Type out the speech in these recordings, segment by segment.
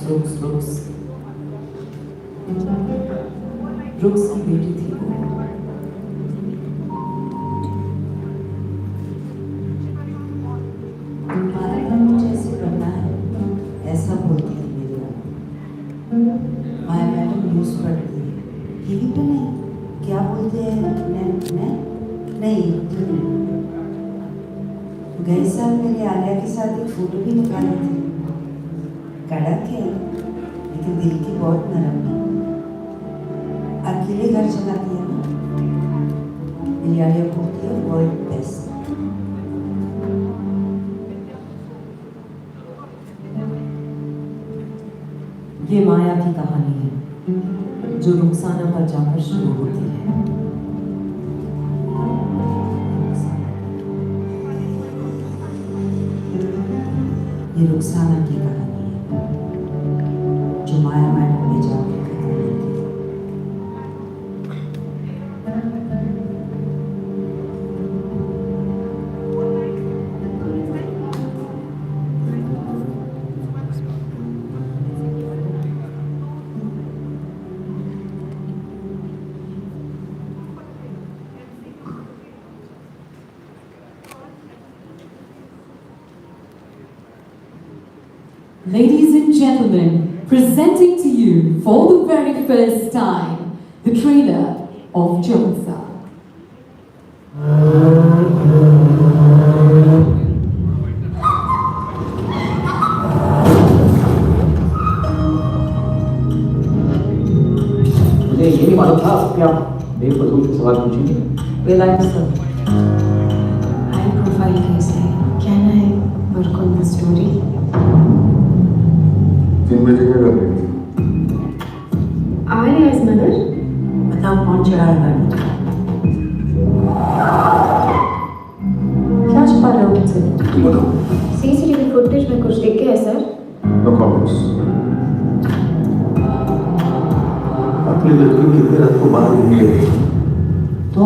रुक्स रुक्स की बेटी थी वो। तुम्हारा नाम जैसे बनना है ऐसा बोलती थी मेरी माँ। मैडम न्यूज़ पढ़ती है टीवी पे नहीं, क्या बोलते हैं नहीं गए साल मेरे आलिया के साथ एक फोटो भी निकाली थी। कड़क है लेकिन दिल की बहुत नरम है। अकेले घर चलाती है ना। मेरी आलिया बोलती है वर्ल्ड बेस्ट। ये माया की कहानी है जो रुखसाना पर जाकर शुरू होती है। ये रुखसाना की कहानी है जो माया मैडम में जाकर खत्म होती है। Ladies and gentlemen, presenting to you for the very first time the trailer of Jalsa. मुझे ये नहीं मालूम था क्या बेफजूल के सवाल पूछेंगे। Relax sir. High profile case है. Can I work on the story? 3 बजे क्या कर रही थी? Alia's mother? बताओ कौन चढ़ाया गाड़ी? क्या छुपा रहे हो मुझसे? तुम बताओ। सीसीटीवी फुटेज में कुछ दिख गया है सर? No comments. अपनी लड़की की रात को बाहर घूमने गई तो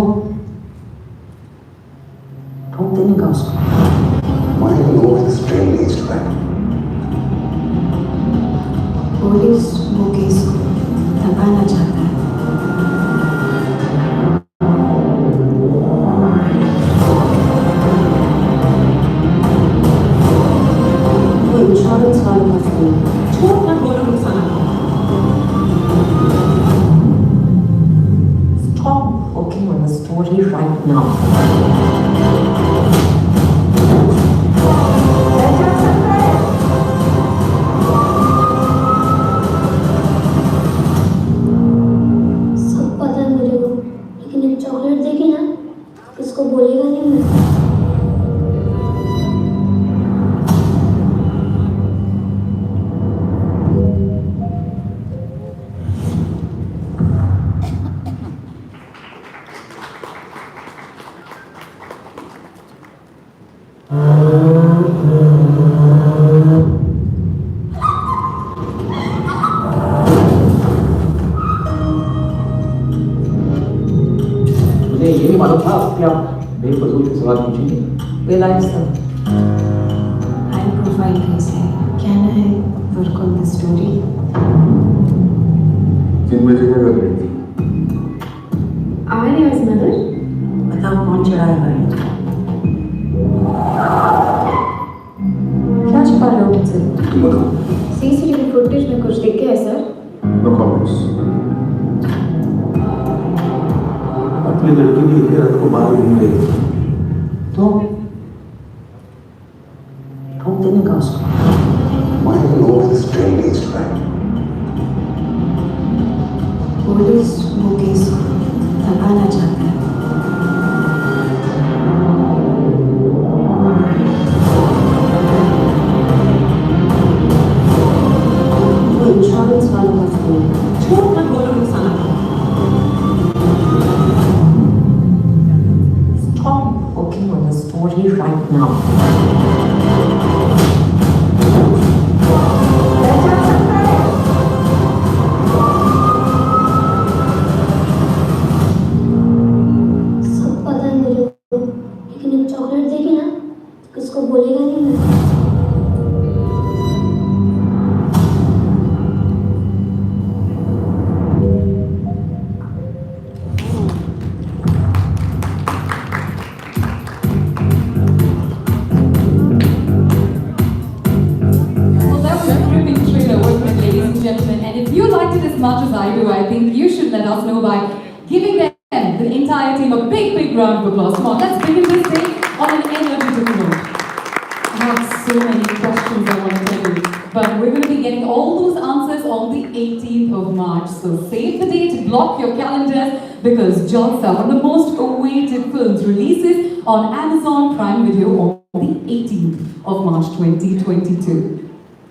ठोक देने का उसको। Why do you know this train leads to that? Police वो केस को दबाना चाहता है। वो इंश्योरेंस वालों का फोन छोड़ ना बोलो Rukhsana. Stop working on the story right now. Chocolate देगी ना इसको बोलेगा नहीं मैं। मुझे ये नहीं मालूम था क्या बेफजूल के सवाल पूछेंगे। Relax sir. High profile case है. Can I work on the story? 3 बजे क्या कर रही थी? Alia's mother? बताओ कौन चढ़ाया गाड़ी? क्या छुपा रहे हो मुझसे? तुम बताओ। सीसीटीवी फुटेज में कुछ दिख गया है सर? No comments. अपनी लड़की की रात को बाहर घूमने गई तो ठोक देने का उसको। Why do you know this train leads to that? Police वो केस को दबाना चाहता है। वो इंश्योरेंस वालों का फोन छोड़ ना बोलो Rukhsana. Stop working on the story right now. सब पता है मुझे लेकिन एक चॉकलेट देगी ना इसको बोलेगा नहीं मैं। ladies and gentlemen. And if you liked it as much as I do, I think you should let us know by giving them, the entire team, a big, big round of applause. Come on, let's begin this day on an energetic note. I have so many questions I want to tell you, but we're going to be getting all those answers on the 18th of March. So save the date, block your calendars, because Jalsa, one of the most awaited films, releases on Amazon Prime Video on the 18th of March 2022.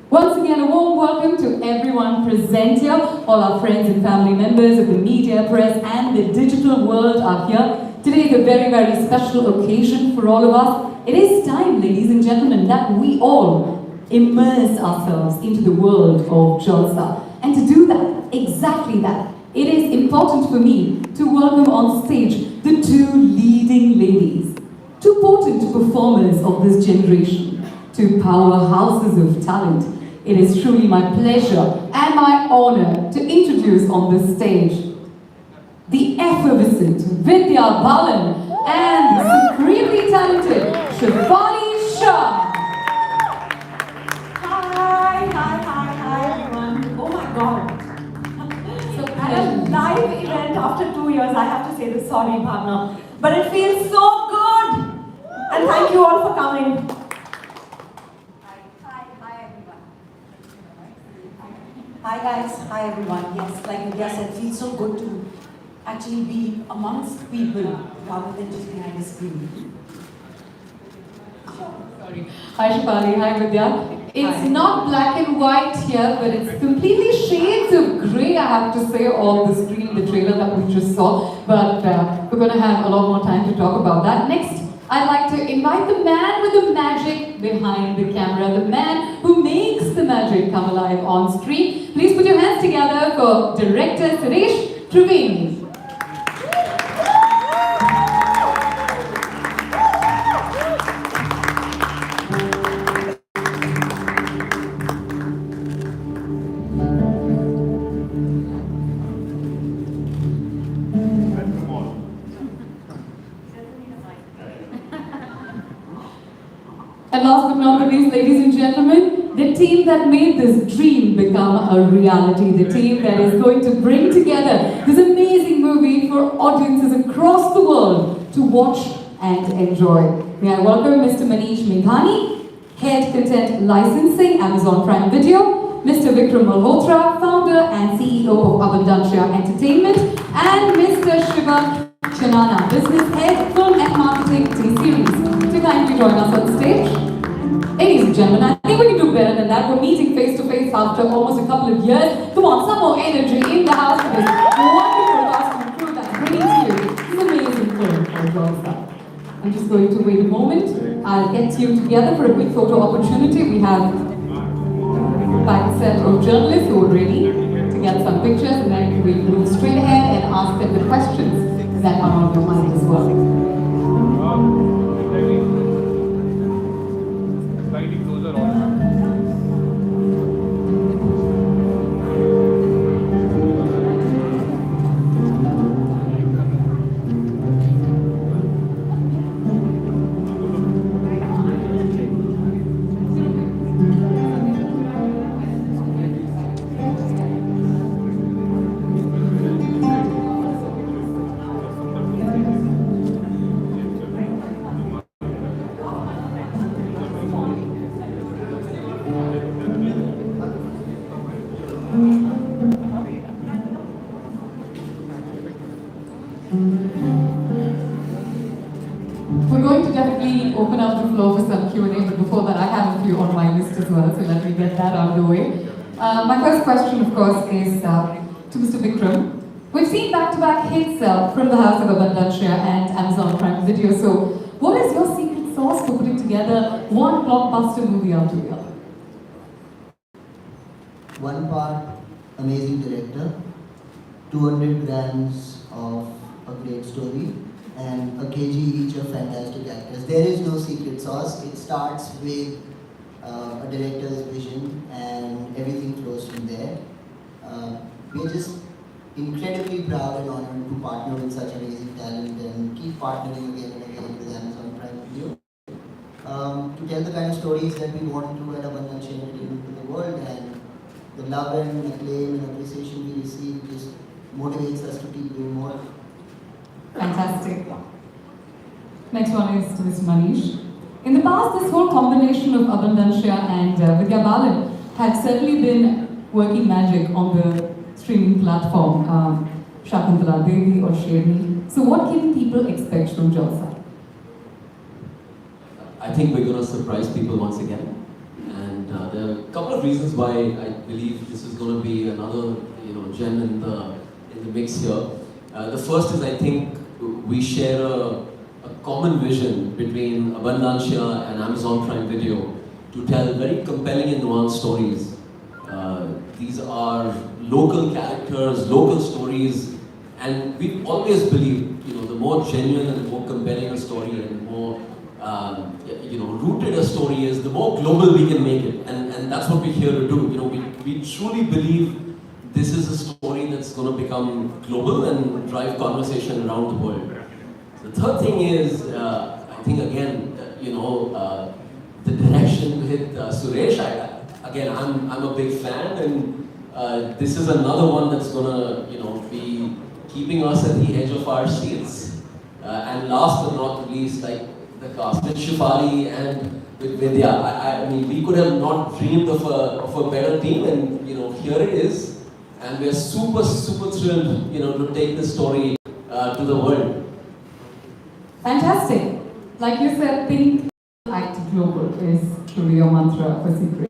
Once again, a warm welcome to everyone present here. All our friends and family members of the media, press and the digital world are here. Today is a very, very special occasion for all of us. It is time, ladies and gentlemen, that we all immerse ourselves into the world of Jalsa. And to do that, exactly that, it is important for me to welcome on stage the two leading ladies, two potent performers of this generation, two powerhouses of talent. It is truly my pleasure and my honor to introduce on this stage the effervescent Vidya Balan and the supremely talented Shivani Shah. Hi everyone. Oh my god. So at a live event after 2 years, I have to say this, sorry Bhavna, but it feels so good. And thank you all for coming. Hi guys, hi everyone. Yes, like Vidya said, it feels so good to actually be amongst people rather than just behind a screen. Sorry. Hi Shivani, hi Vidya. It's not black and white here, but it's completely shades of grey, I have to say, on the screen, the trailer that we just saw. But we're going to have a lot more time to talk about that. Next, I'd like to invite the man with the magic behind the camera, the man who makes the magic come alive on screen. Please put your hands together for Director Suresh Triveni. And last but not least, ladies and gentlemen, the team that made this dream become a reality, the team that is going to bring together this amazing movie for audiences across the world to watch and enjoy. May I welcome Mr. Manish Meghani, Head Content Licensing, Amazon Prime Video, Mr. Vikram Malhotra, Founder and CEO of Abundancia Entertainment, and Mr. Shiva Chanana, Business Head, Film and Marketing T-Series, to kindly join us on stage. Ladies and gentlemen, I think we can do better than that. We're meeting face to face after almost a couple of years. Come on, some more energy in the house for this wonderful cast and crew that's bringing to you this amazing film called Jalsa. I'm just going to wait a moment. I'll get you together for a quick photo opportunity. We have a packed set of journalists who are ready to get some pictures, and then we move straight ahead and ask them the questions that are on your mind as well. Slightly closer on. We're going to definitely open up the floor for some Q&A, but before that I have a few on my list as well, so let me get that out of the way. My first question, of course, is to Mr. Vikram. We've seen back-to-back hits from the House of Abundancia and Amazon Prime Video, so what is your secret sauce for putting together one blockbuster movie after the other? One part amazing director, 200 grams of a great story, and a kg each of fantastic actors. There is no secret sauce. It starts with a director's vision and everything flows from there. We're just incredibly proud and honored to partner with such amazing talent and keep partnering again and again with Amazon Prime Video. To tell the kind of stories that we want to at Abundancia Entertainment to the world, and the love and acclaim and appreciation we receive just motivates us to keep doing more. Fantastic. Next one is to Mr. Manish. In the past, this whole combination of Abundancia and Vidya Balan had certainly been working magic on the streaming platform, Shakuntala Devi or Sherni. So what can people expect from Jalsa? I think we're going to surprise people once again. And there are a couple of reasons why I believe this is going to be another gem in the mix here. The first is I think we share a common vision between Abundancia and Amazon Prime Video to tell very compelling and nuanced stories. These are local characters, local stories, and we've always believed, the more genuine and the more compelling a story and the more rooted a story is, the more global we can make it, and that's what we're here to do. We truly believe this is a story that's going to become global and drive conversation around the world. The third thing is, I think again, the direction with Suresh. I'm a big fan, and this is another one that's going to be keeping us at the edge of our seats. And last but not least, like the cast with Shefali and with Vidya. I mean, we could have not dreamed of a better team, and here it is, and we're super thrilled, to take this story to the world. Fantastic. Like you said, think, act global is truly your mantra for Secret,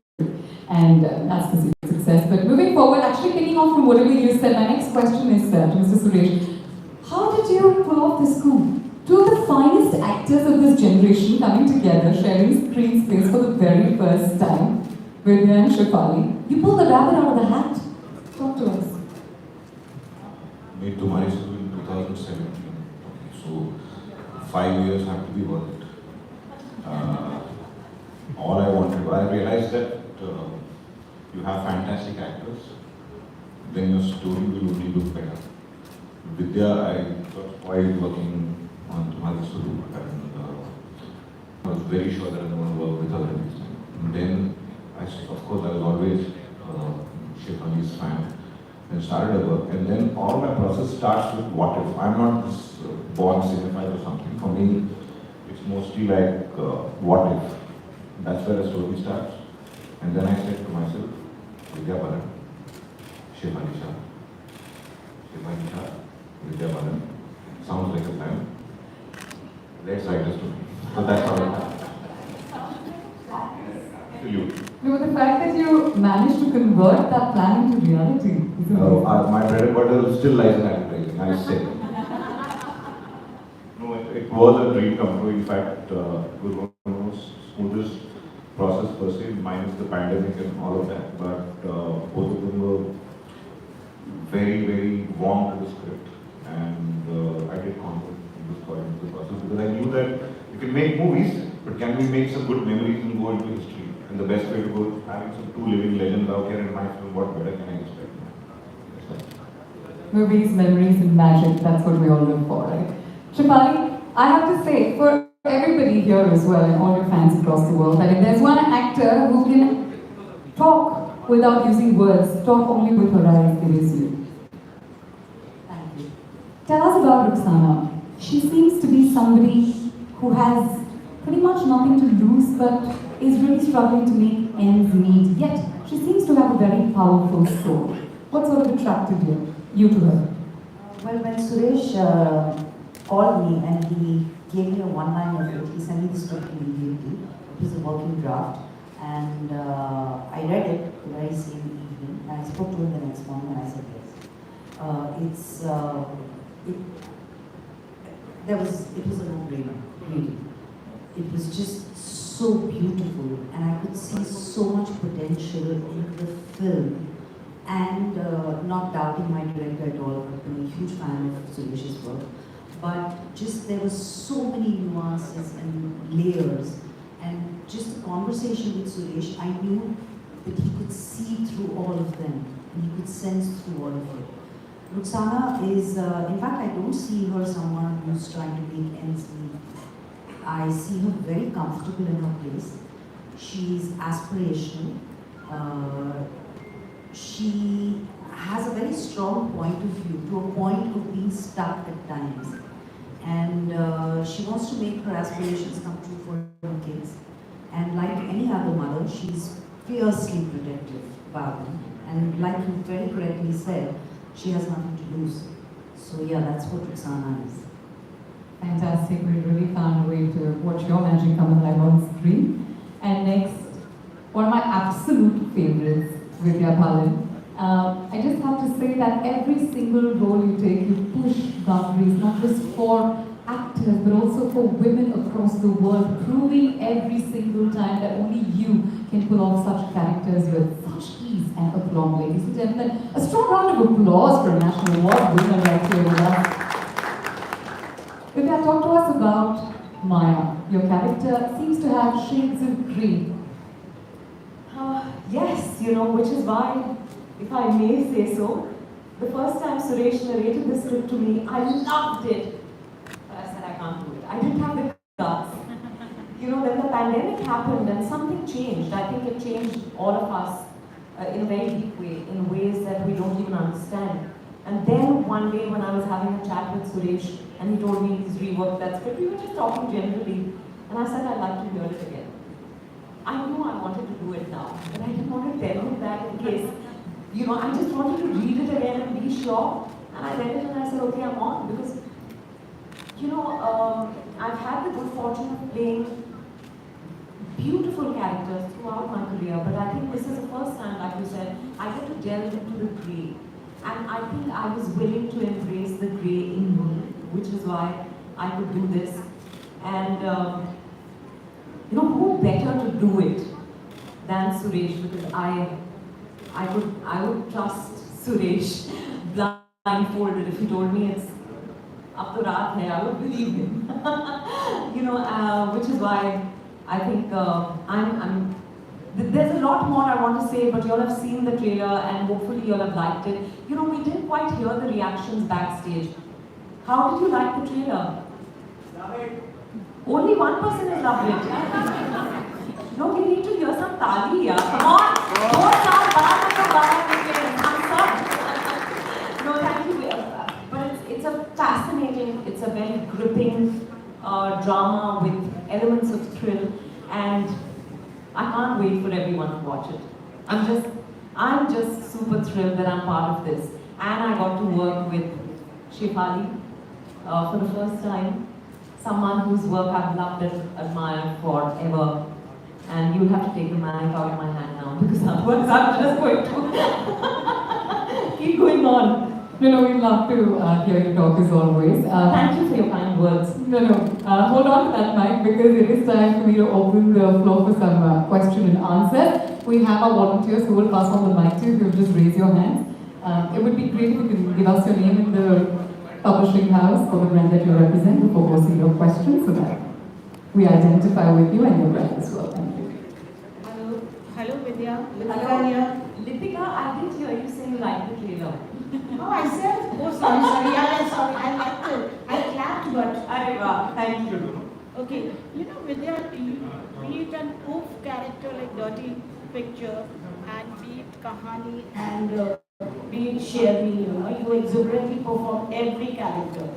and that's the secret of success. But moving forward, actually picking off from whatever you said, my next question is to Mr. Suresh. How did you pull off this coup? Two of the finest actors of this generation coming together, sharing screen space for the very first time, Vidya and Shefali. You pulled the rabbit out of the hat. Talk to us. Made Tumhari School in 2017. So 5 years have to be worth it. All I wanted, I realized that you have fantastic actors, then your story will only look better. Vidya, I got quite working on Tumhari School, and I was very sure that I was going to work with her next time. And then, of course, I was always Shefali's fan. And started a work, and then all my process starts with what if. I'm not this born cinephile or something. For me, it's mostly like what if. That's where the story starts. And then I said to myself, Vidya Balan, Shefali Shah, Vidya Balan. Sounds like a plan. Let's write a story. So that's how it happened. To you. No, the fact that you managed to convert that plan into reality. My bread and butter still lies in advertising, I say. No, it was a dream come true. In fact, it was one of the most smoothest process per se, minus the pandemic and all of that. But both of them were very warm to the script. And I did confident in this point of the process because I knew that you can make movies, but can we make some good memories and go into history? And the best way to go is having some two living legends out here in my film. What better can I expect? Movies, memories, and magic. That's what we all look for, right? Shefali, I have to say, for everybody here as well, and all your fans across the world, that if there's one actor who can talk without using words, talk only with her eyes, it is you. Thank you. Tell us about Roxana. She seems to be somebody who has pretty much nothing to lose, but is really struggling to make ends meet. Yet, she seems to have a very powerful soul. What sort of attracted you to her? Well, when Suresh called me and he gave me a one-line of it, he sent me the script immediately. It was a working draft, and I read it the very same evening. And I spoke to him the next morning, and I said yes. It was a no-brainer, really. It was just so beautiful, and I could see so much potential in the film. And not doubting my director at all, I've been a huge fan of Suresh's work. But just there were so many nuances and layers, and just the conversation with Suresh, I knew that he could see through all of them, and he could sense through all of it. Roxana is, in fact, I don't see her someone who's trying to make ends meet. I see her very comfortable in her place. She's aspirational. she has a very strong point of view, to a point of being stuck at times. And she wants to make her aspirations come true for her kids. And like any other mother, she's fiercely protective about them. And like you very correctly said, she has nothing to lose. So yeah, that's what Roxana is. Fantastic. We really found a way to watch your magic come alive on screen. And next, one of my absolute favorites, Vidya Palan. I just have to say that every single role you take, you push boundaries, not just for actors, but also for women across the world, proving every single time that only you can pull off such characters with such ease and aplomb. Ladies and gentlemen, a strong round of applause for a National Award winner right here with us. Vidya, talk to us about Maya. Your character seems to have shades of grey. Yes, which is why, if I may say so, the first time Suresh narrated the script to me, I loved it. But I said I can't do it. I didn't have the guts. Then the pandemic happened and something changed. I think it changed all of us in a very deep way, in ways that we don't even understand. And then one day when I was having a chat with Suresh and he told me he's reworked that script, we were just talking generally, and I said I'd like to hear it again. I knew I wanted to do it now, but I didn't want to tell him that in case, I just wanted to read it again and be sure. And I read it and I said, okay, I'm on, because, I've had the good fortune of playing beautiful characters throughout my career, but I think this is the first time, like you said, I get to delve into the grey. And I think I was willing to embrace the grey in me, which is why I could do this. And who better to do it than Suresh? Because I would trust Suresh blindfolded. If he told me it's up to raat hai, I would believe him. Which is why I think there's a lot more I want to say, but you all have seen the trailer and hopefully you all have liked it. We didn't quite hear the reactions backstage. How did you like the trailer? Love it. Only one person has loved it. No, we need to hear some tali here. Come on! No, thank you. But it's a fascinating, it's a very gripping drama with elements of thrill, and I can't wait for everyone to watch it. I'm just super thrilled that I'm part of this. And I got to work with Shefali for the first time. Someone whose work I've loved and admired forever. And you'll have to take the mic out of my hand now, because otherwise I'm just going to keep going on. No, we'd love to hear you talk as always. Thank you for your kind words. Hold on to that mic, because it is time for me to open the floor for some question and answer. We have our volunteers who will pass on the mic to you. If you'll just raise your hands. It would be great if you can give us your name in the publishing house or the brand that you represent before posing your question, so that we identify with you and your brand as well. Thank you. Hello Vidya. Hello. Here. Lipika, I didn't hear you say you liked the trailer. Oh, I said, sorry. Yeah, sorry. I liked it. I clapped, but. Thank you. Okay. Vidya, be it an oof character like Dirty Picture, and be it Kahani, and be it Sherry, you exuberantly perform every character.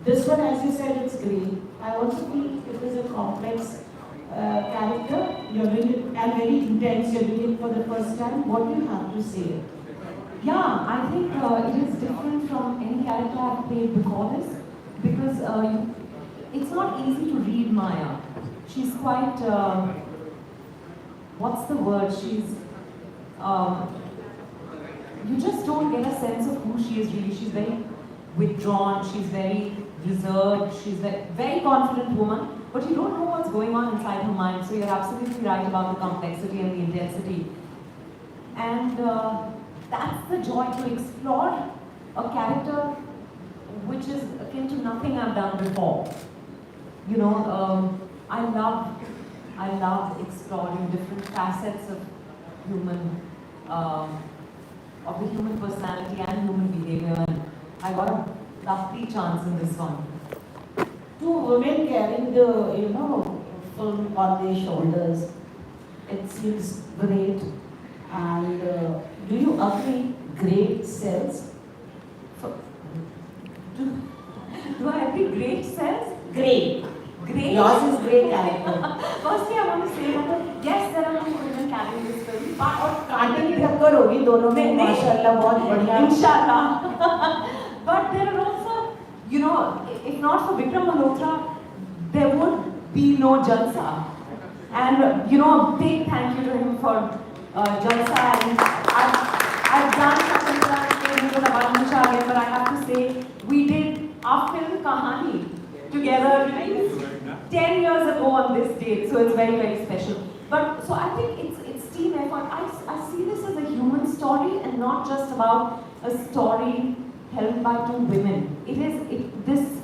This one, as you said, it's great. I also feel it is a complex character. You're doing it, and very intense. You're doing it for the first time. What do you have to say? Yeah, I think it is different from any character I've played before this, because it's not easy to read Maya. She's quite, what's the word? She's, you just don't get a sense of who she is really. She's very withdrawn, she's very reserved, she's a very confident woman, but you don't know what's going on inside her mind. So you're absolutely right about the complexity and the intensity. And that's the joy, to explore a character which is akin to nothing I've done before. I love exploring different facets of the human personality and human behavior, and I got a lovely chance in this one. Two women carrying the, film on their shoulders. It seems great. And do you agree great sells? Do I agree? Great sense? Great. Great. Yours is great character. Firstly, I want to say that yes, there are two women carrying this film. But और कांटे की टक्कर होगी दोनों में माशाल्लाह बहुत बढ़िया. Inshallah. But there are also, you know, if not for Vikram Malhotra, there would be no Jalsa. And, you know, a big thank you to him for Jalsa. And I've done something again, but I have to say, we did our film Kahani together 10 years ago on this date, so it's very, very special. But, so I think it's team effort. I see this as a human story and not just about a story held by two women. These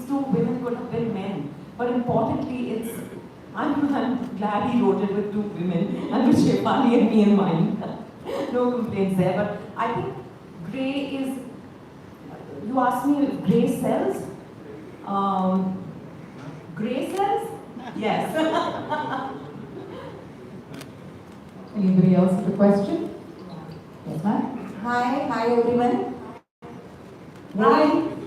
two women could have been men, but importantly, I'm glad he wrote it with two women, and with Shefali and me in mind. No complaints there, but I think Grey is, you asked me if Grey sells? Grey sells? Yes. Anybody else with a question? Yes, ma'am. Hi everyone.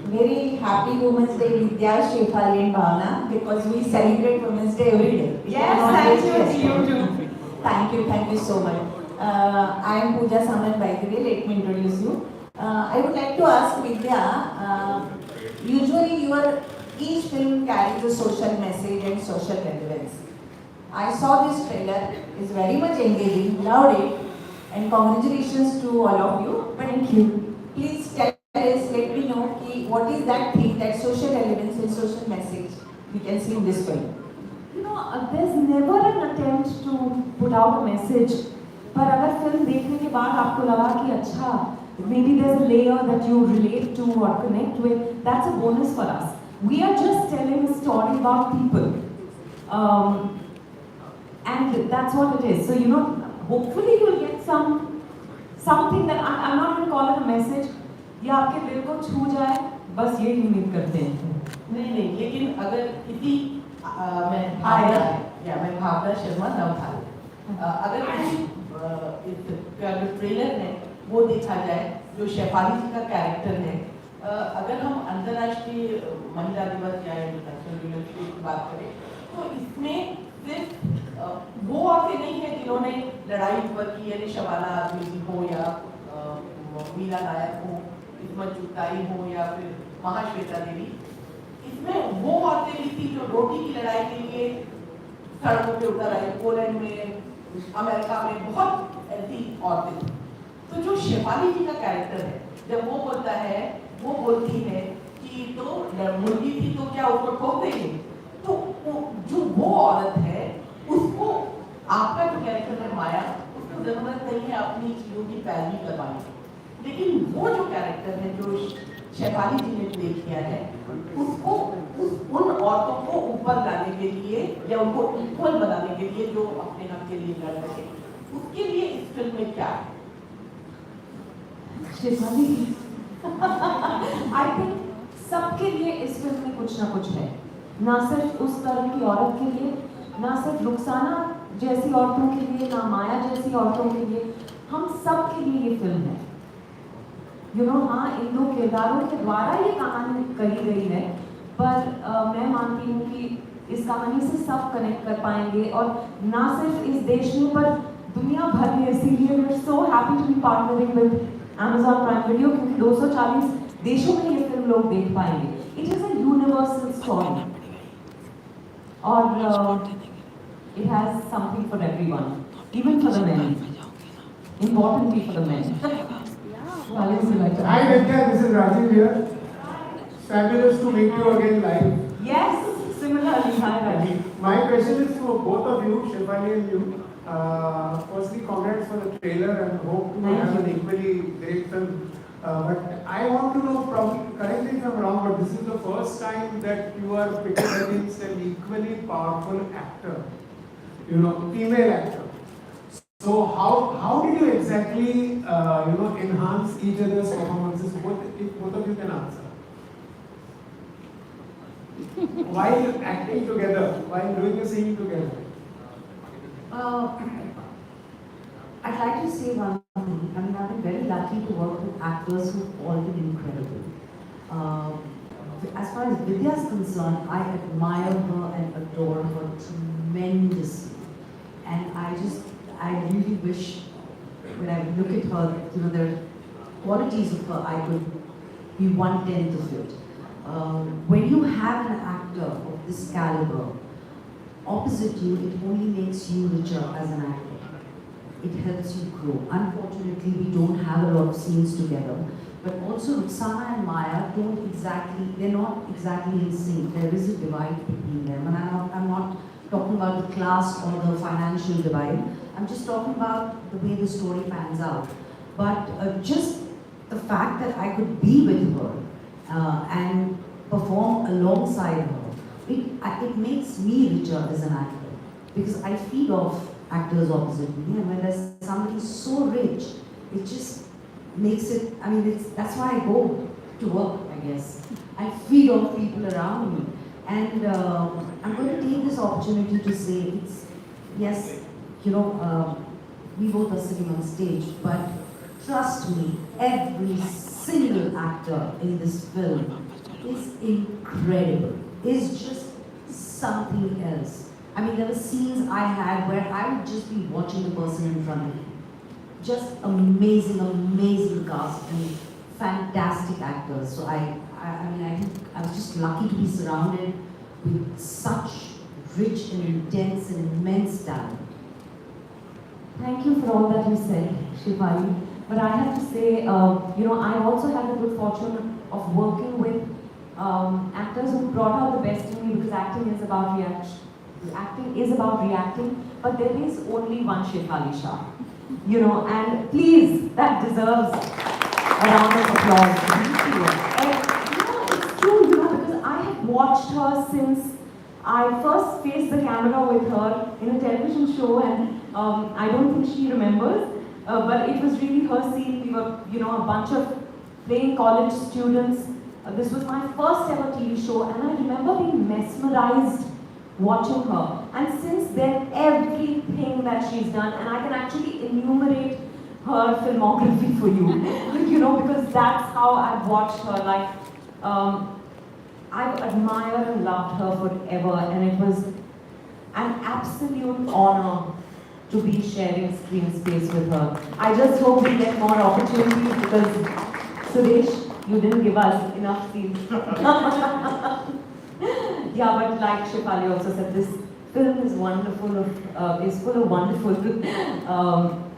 Very happy Women's Day, Vidya, Shefali and Bhavna, because we celebrate Women's Day every day. Yes, thank you. You too. Thank you so much. I am Pooja Saman by the way, let me introduce you. I would like to ask Vidya, usually each film carries a social message and social relevance. I saw this trailer, it's very much engaging, loved it, and congratulations to all of you. Thank you. Please tell us, let me know what is that thing, that social relevance and social message we can see in this film. You know, there's never an attempt to put out a message. पर अगर film देखने के बाद आपको लगा कि अच्छा, maybe there's a layer that you relate to or connect with, that's a bonus for us. We are just telling a story about people. And that's what it is. So, hopefully you'll get something that I'm not going to call it a message. या आपके दिल को छू जाए, बस ये उम्मीद करते हैं. नहीं, लेकिन अगर किसी मैं भावना शर्मा नवभाल, अगर किसी का जो ट्रेलर है वो देखा जाए, जो शेफाली जी का कैरेक्टर है, अगर हम अंतर्राष्ट्रीय महिला दिवस या इंटरनेशनल वुमेन्स डे की बात करें, तो इसमें सिर्फ वो औरतें नहीं है जिन्होंने लड़ाई पर की, यानी शबाना आजमी हो या मीरा नायक हो, इसमें चुगताई हो या फिर महाश्वेता देवी, इसमें वो औरतें भी थी जो रोटी की लड़ाई के लिए सड़कों पे उतर आई. पोलैंड में, अमेरिका में बहुत ऐसी औरतें थी. तो जो शेफाली जी का कैरेक्टर है, जब वो बोलता है, वो बोलती है कि तो मुर्गी थी तो क्या उसको ठोक देंगे, तो जो वो औरत है उसको आपका जो कैरेक्टर है माया, उसको जरूरत नहीं है अपनी चीजों की पैरवी करवाने की. लेकिन वो जो कैरेक्टर है जो शेफाली जी ने प्ले किया है, उसको उन औरतों को ऊपर लाने के लिए या उनको इक्वल बनाने के लिए जो अपने हक के लिए लड़ रहे, उसके लिए इस फिल्म में क्या है? शेफाली, आई थिंक सबके लिए इस फिल्म में कुछ ना कुछ है. ना सिर्फ उस तरह की औरत के लिए, ना सिर्फ रुखसाना जैसी औरतों के लिए, ना माया जैसी औरतों के लिए, हम सब के लिए ये फिल्म है. हाँ, इन दो किरदारों के द्वारा ये कहानी कही गई है, पर मैं मानती हूँ कि इस कहानी से सब कनेक्ट कर पाएंगे, और ना सिर्फ इस देश में पर दुनिया भर में. इसीलिए we are so happy to be partnering with Amazon Prime Video, क्योंकि 240 देशों में ये फिल्म लोग देख पाएंगे. It is a universal story, और it has something for everyone, even for the men. Importantly for the men. Hi Vidya, this is Rajiv here. Fabulous to meet you again live. Yes, similarly. Hi Rajiv. My question is for both of you, Shefali and you. Firstly, congrats for the trailer and hope to have an equally great film. But I want to know, probably, correct me if I'm wrong, but this is the first time that you are pitted against an equally powerful actor, female actor. So how did you exactly, enhance each other's performances? If both of you can answer. While acting together, while doing the scene together. I'd like to say one thing. I mean, I've been very lucky to work with actors who've all been incredible. As far as Vidya is concerned, I admire her and adore her tremendously. And I really wish, when I look at her, there are qualities of her I could be 1/10 of it. When you have an actor of this caliber opposite you, it only makes you richer as an actor. It helps you grow. Unfortunately, we don't have a lot of scenes together. But also, Ruxana and Maya they're not exactly in sync. There is a divide between them. And I'm not talking about the class or the financial divide. I'm just talking about the way the story pans out. But just the fact that I could be with her and perform alongside her, it makes me richer as an actor. Because I feed off actors opposite me. And when there's somebody so rich, it just makes it, that's why I go to work, I guess. I feed off people around me. And I'm going to take this opportunity to say, yes, we both are sitting on stage, but trust me, every single actor in this film is incredible, is just something else. There were scenes I had where I would just be watching the person in front of me. Just amazing, amazing cast and fantastic actors. So I think I was just lucky to be surrounded with such rich and intense and immense talent. Thank you for all that you said, Shivali. But I have to say, I also had the good fortune of working with actors who brought out the best in me, because acting is about reaction. Acting is about reacting, but there is only one Shivali Shah. And please, that deserves a round of applause. It's true, because I have watched her since I first faced the camera with her in a television show, and I don't think she remembers, but it was really her scene. We were, a bunch of playing college students. This was my first ever TV show, and I remember being mesmerized watching her. And since then, everything that she's done, and I can actually enumerate her filmography for you, because that's how I've watched her. I've admired and loved her forever, and it was an absolute honor to be sharing screen space with her. I just hope we get more opportunities, because Suresh, you didn't give us enough scenes. Yeah, but like Shivali also said, this film is wonderful, is full of wonderful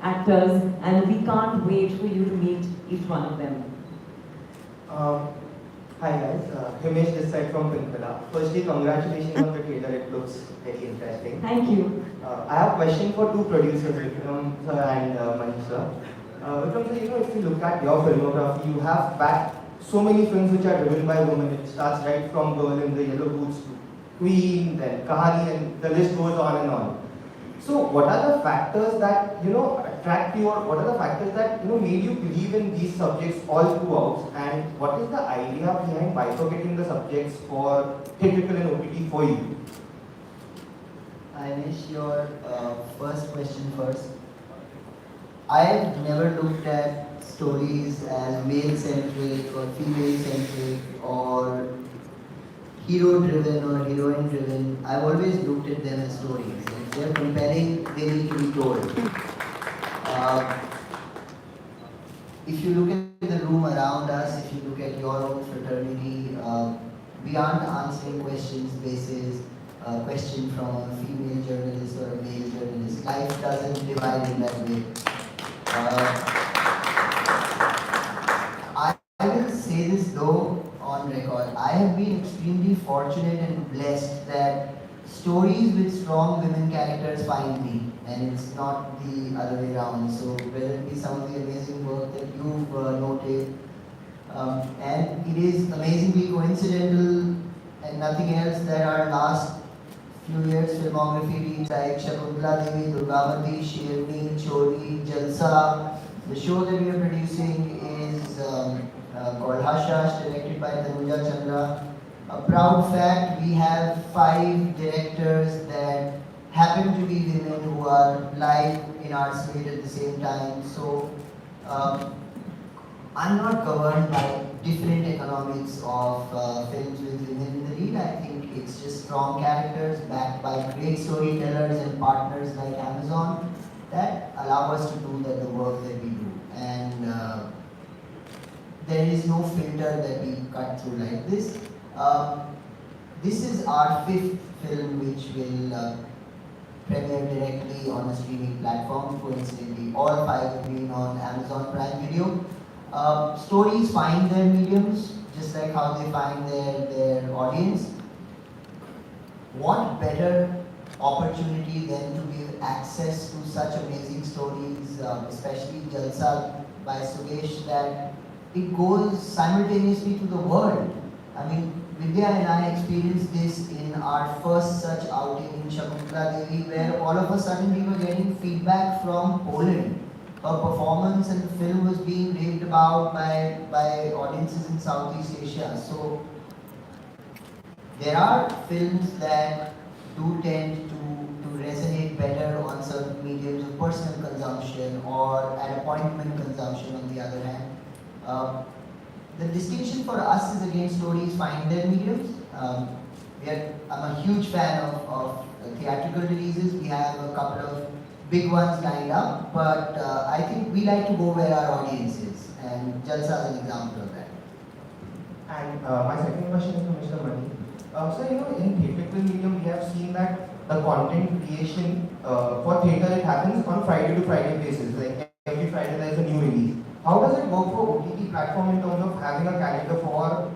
actors, and we can't wait for you to meet each one of them. Hi guys, Himesh this side from Pimpala. Firstly, congratulations on the trailer, it looks very interesting. Thank you. I have a question for two producers, Vikram sir and Manish sir. Vikram sir, if you look at your filmography, you have backed so many films which are driven by women. It starts right from Girl in the Yellow Boots to Queen, then Kahani, and the list goes on and on. So what are the factors that attract you, or what are the factors that made you believe in these subjects all throughout, and what is the idea behind bifurcating the subjects for theatrical and OTT for you? I wish your first question first. I've never looked at stories as male-centric or female-centric or hero-driven or heroine-driven. I've always looked at them as stories. If they're compelling, they need to be told. If you look at the room around us, if you look at your own fraternity, we aren't answering questions basis a question from a female journalist or a male journalist. Life doesn't divide in that way. I will say this though on record. I have been extremely fortunate and blessed that stories with strong women characters find me, and it's not the other way around. So whether it be some of the amazing work that you've noted, and it is amazingly coincidental and nothing else that our last few years filmography reads like Shakuntala Devi, Durgavati, Sherni, Chori, Jalsa. The show that we are producing is called Hush Hush, directed by Tanuja Chandra. A proud fact, we have 5 directors that happen to be women who are live in our slate at the same time. I'm not governed by different economics of films with women in the lead. I think it's just strong characters backed by great storytellers and partners like Amazon that allow us to do the work that we do. And there is no filter that we cut through like this. This is our 5th film which will premiere directly on a streaming platform. Coincidentally, all 5 have been on Amazon Prime Video. Stories find their mediums, just like how they find their audience. What better opportunity than to give access to such amazing stories, especially Jalsa by Sugesh, that it goes simultaneously to the world. I mean, Vidya and I experienced this in our first such outing in Shakuntala Devi, where all of a sudden we were getting feedback from Poland. Her performance and the film was being raved about by audiences in Southeast Asia. So there are films that do tend to resonate better on certain mediums of personal consumption or at appointment consumption on the other hand. The distinction for us is again stories find their mediums. I'm a huge fan of theatrical releases. We have a couple of big ones lined up, but I think we like to go where our audience is, and Jalsa is an example of that. And my second question is to Mr. Mani. So, in theatrical medium, we have seen that the content creation for theatre, it happens on Friday to Friday basis. Like every Friday there is a new release. How does it work for OTT platform in terms of having a calendar for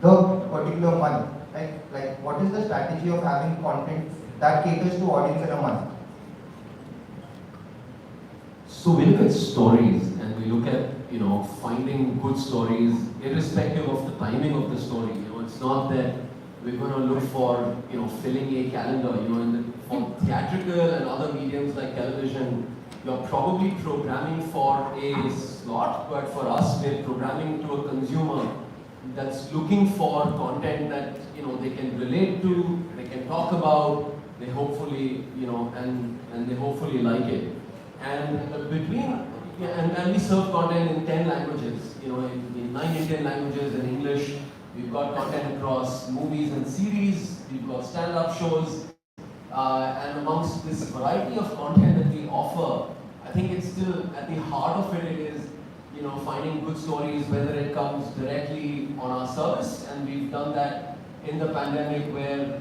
the particular month? Like what is the strategy of having content that caters to audience in a month? So we look at stories and we look at, finding good stories irrespective of the timing of the story. It's not that we're going to look for, filling a calendar. For theatrical and other mediums like television, you're probably programming for a slot, but for us, we're programming to a consumer that's looking for content that, they can relate to, they can talk about, they hopefully, and they hopefully like it. And and we serve content in 10 languages, in 9 Indian languages, in English. We've got content across movies and series, we've got stand-up shows, and amongst this variety of content that we offer, I think it's still, at the heart of it, it is, finding good stories, whether it comes directly on our service, and we've done that in the pandemic where,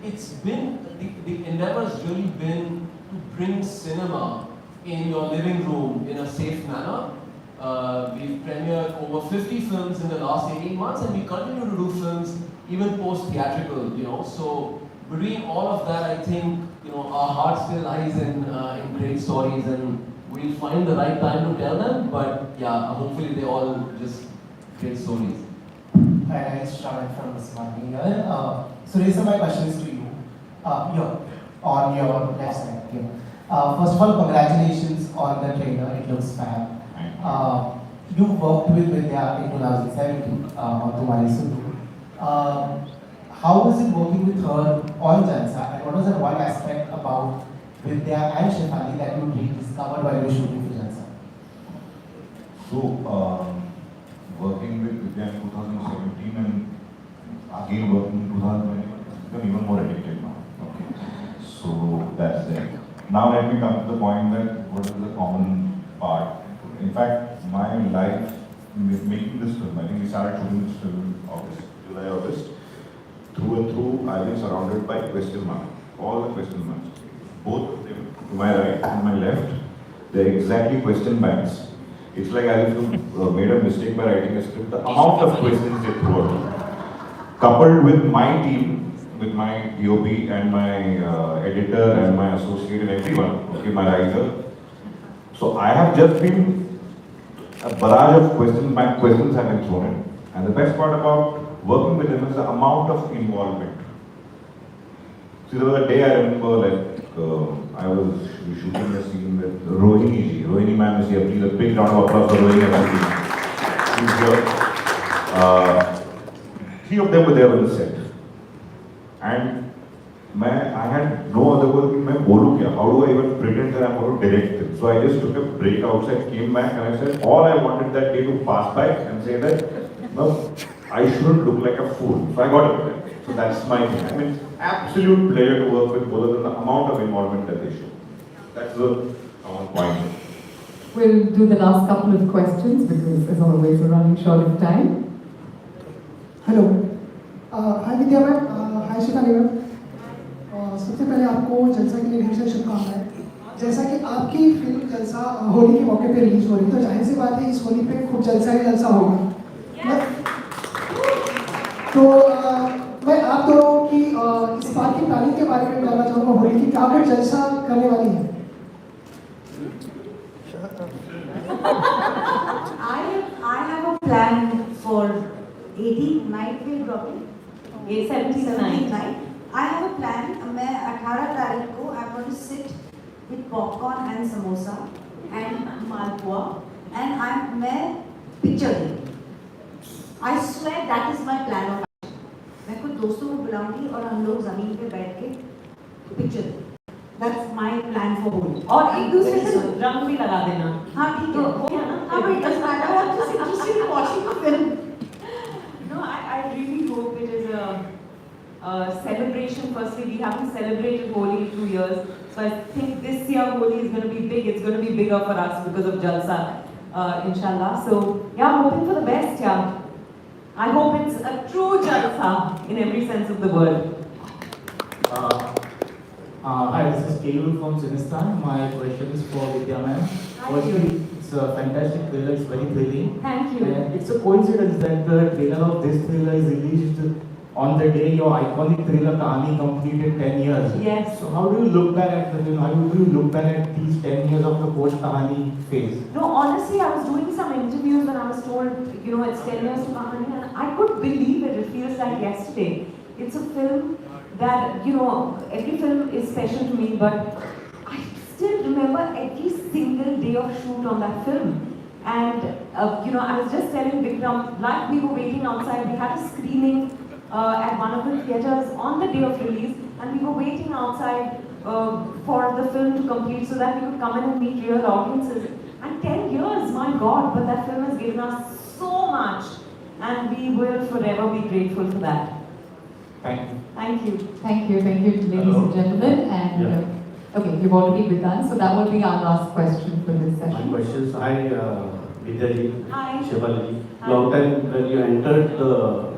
it's been, the endeavor's really been to bring cinema in your living room in a safe manner. We've premiered over 50 films in the last 18 months and we continue to do films even post-theatrical, So between all of that, I think, our heart still lies in great stories and we'll find the right time to tell them, but yeah, hopefully they're all just great stories. Hi, it's Shravan from Usmani here. So Reza, my question is to you. Here, on your left side here. First of all, congratulations on the trailer, it looks fab. You worked with Vidya in 2017 on Tumhari Sudhu. How was it working with her on Jalsa, and what was the one aspect about Vidya and Shefali that you rediscovered while you were shooting for Jalsa? So, working with Vidya in 2017 and again working in 2021, it's become even more addictive now. Okay. So that's it. Now let me come to the point that what is the common part. In fact, my life making this film, I think we started shooting this film in July, August. Through and through, I've been surrounded by question marks. All the question marks. Both of them, to my right and my left, they're exactly question banks. It's like as if you made a mistake by writing a script. The amount of questions they threw out. Coupled with my team, with my DOP and my editor and my associate and everyone, okay, my writer. So I have just been, a barrage of questions have been thrown in. And the best part about working with him is the amount of involvement. See, there was a day I remember, like, I was shooting a scene with Rohini ji. Rohini ma'am is here. Please, a big round of applause for Rohini. She's here. 3 of them were there on the set. And I had no other word. How do I even pretend that I'm want to direct it. So I just took a break outside, came back, and I said, all I wanted that day to pass by and say that, no, I shouldn't look like a fool. So I got it. So that's my thing. I mean, absolute pleasure to work with both of them, the amount of involvement that they show. That's the point. We'll do the last couple of questions because, as always, we're running short of time. Hello hi Vidya ma'am hi Shifali ma'am सबसे पहले आपको जलसा के लिए ढेर सारी शुभकामनाएं। जैसा कि आपकी फिल्म जलसा होली के मौके पे रिलीज हो रही है तो जाहिर सी बात है इस होली पे खूब जलसा ही जलसा होगा। तो मैं आप दोनों की इस बात की प्लानिंग के बारे में जानना चाहूँगा होली की क्या कुछ जलसा करने वाली है। I have a plan for 18th night will dropping. 17th night. I have a plan. मैं 18 तारीख को I'm going to sit with popcorn and samosa and malpua and मैं picture देखूँ. I swear that is my plan of action. मैं कुछ दोस्तों को बुलाऊंगी और हम लोग जमीन पे बैठ के picture देखें. That's my plan for Holi. और एक दूसरे से रंग भी लगा देना। हाँ ठीक है। हो गया ना? हाँ but it doesn't matter. I'm just interested in watching the film. No, I really hope it is a celebration. Firstly, we haven't celebrated Holi in 2 years, so I think this year Holi is going to be big. It's going to be bigger for us because of Jalsa, inshallah. So yeah, I'm hoping for the best. Yeah, I hope it's a true Jalsa in every sense of the word. Hi, this is Keyur from Sinistan. My question is for Vidya ma'am. Firstly, it's a fantastic trailer, it's very thrilling. Thank you. It's a coincidence that the trailer of this thriller is released on the day your iconic thriller Kahani completed 10 years. Yes. So how do you look back at the film? How do you look back at these 10 years of the post-Kahani phase? No, honestly, I was doing some interviews when I was told, it's 10 years to Kahani, and I could believe it. It feels like yesterday. It's a film that, every film is special to me, but I still remember every single day of shoot on that film. And, I was just telling Vikram, like we were waiting outside, we had a screening at one of the theatres on the day of release, and we were waiting outside for the film to complete so that we could come in and meet real audiences. And 10 years, my God, but that film has given us so much, and we will forever be grateful for that. Thank you. Thank you. Thank you, ladies and gentlemen. And okay, you've already begun, so that will be our last question for this session. My questions. Hi, Vidyaji. Hi. Shivali. Long time when you entered the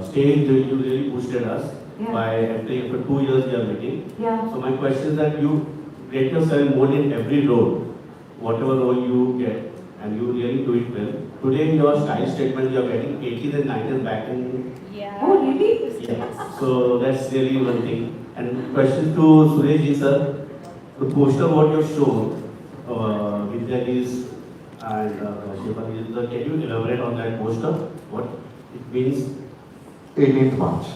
stage, you really boosted us by entering for 2 years we are meeting. Yeah. So my question is that you get yourself more in every role, whatever role you get, and you really do it well. Today in your style statement, you are getting 80s and 90s back in. Yeah. Oh, really? Yeah. So that's really one thing. And question to Suresh ji sir, the poster what you have shown, Vidyaji's and Shivali's, can you elaborate on that poster? What it means? 18th March.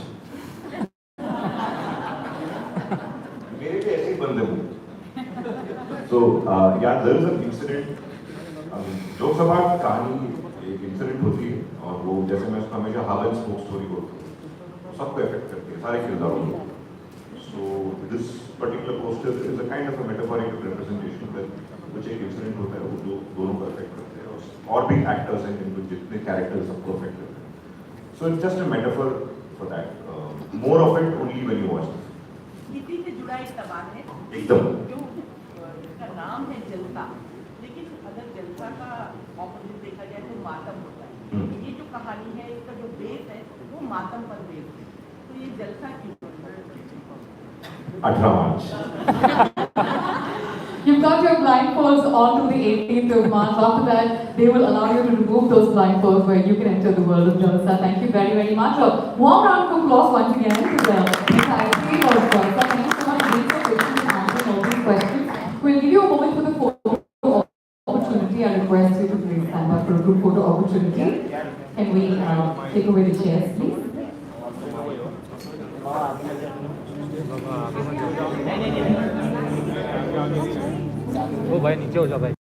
मेरे भी ऐसे ही बंदे हुए. So yeah, there is an incident. Lok Sabha कहानी एक incident होती है और वो जैसे मैं उसको हमेशा हब एंड स्पोक स्टोरी बोलता हूँ, सबको इफेक्ट करती है, सारे किरदारों को. So this particular poster is a kind of a metaphorical representation that कुछ एक इंसिडेंट होता है वो दोनों को इफेक्ट करते हैं और भी एक्टर्स हैं जिनको जितने कैरेक्टर्स सबको इफेक्ट करते हैं. So it's just a metaphor for that. More of it only when you watch it. इसी से जुड़ा एक सवाल है एकदम. जो इसका नाम है जलसा, लेकिन अगर जलसा का ऑपोजिट देखा जाए तो मातम होता है. ये जो कहानी है इसका जो बेस है वो मातम पर बेस है, तो ये जलसा क्यों? 18 March. You've got your blindfolds on to the 18th of March. After that, they will allow you to remove those blindfolds where you can enter the world of Jalsa. Thank you very, very much. A warm round of applause once again to the entire team of Jalsa. Thank you so much for questions and answering all these questions. We'll give you a moment for the photo opportunity. I request you to please stand up for a group photo opportunity. Can we take away the chairs, please? वो भाई नीचे हो जा भाई.